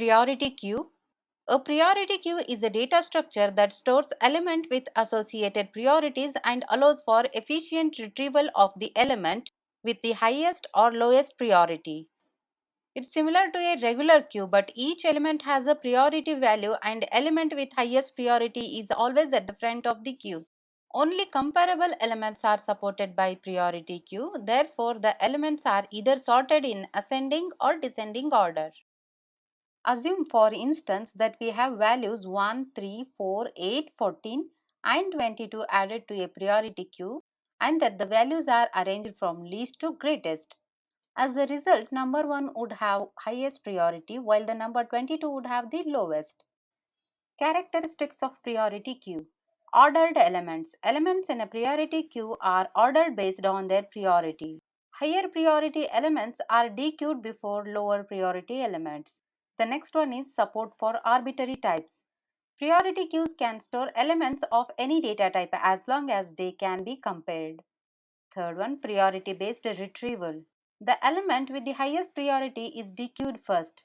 Priority queue. A priority queue is a data structure that stores elements with associated priorities and allows for efficient retrieval of the element with the highest or lowest priority. It's similar to a regular queue, but each element has a priority value and element with highest priority is always at the front of the queue. Only comparable elements are supported by priority queue. Therefore, the elements are either sorted in ascending or descending order. Assume, for instance, that we have values 1, 3, 4, 8, 14, and 22 added to a priority queue and that the values are arranged from least to greatest. As a result, number 1 would have highest priority while the number 22 would have the lowest. Characteristics of priority queue. Ordered elements. Elements in a priority queue are ordered based on their priority. Higher priority elements are dequeued before lower priority elements. The next one is support for arbitrary types. Priority queues can store elements of any data type as long as they can be compared. Third one, priority based retrieval. The element with the highest priority is dequeued first.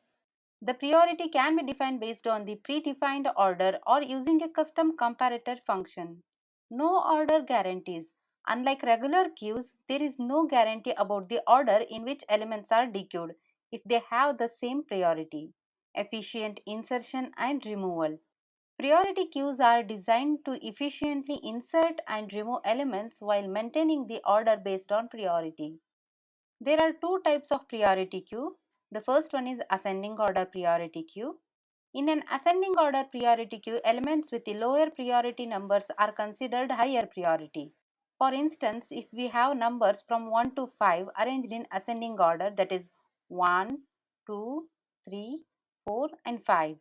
The priority can be defined based on the predefined order or using a custom comparator function. No order guarantees. Unlike regular queues, there is no guarantee about the order in which elements are dequeued if they have the same priority. Efficient insertion and removal. Priority queues are designed to efficiently insert and remove elements while maintaining the order based on priority. There are two types of priority queue. The first one is ascending order priority queue. In an ascending order priority queue, elements with the lower priority numbers are considered higher priority. For instance, if we have numbers from 1 to 5 arranged in ascending order, that is 1, 2, 3, 4 and 5,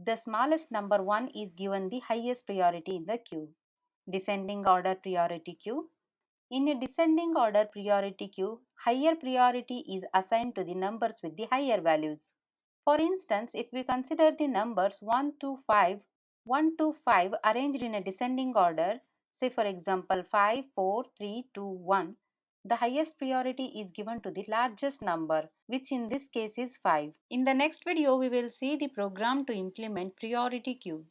the smallest number 1 is given the highest priority in the queue. Descending order priority queue. In a descending order priority queue, higher priority is assigned to the numbers with the higher values. For instance, if we consider the numbers 1 to 5 arranged in a descending order, say for example 5, 4, 3, 2, 1, the highest priority is given to the largest number, which in this case is 5. In the next video, we will see the program to implement priority queue.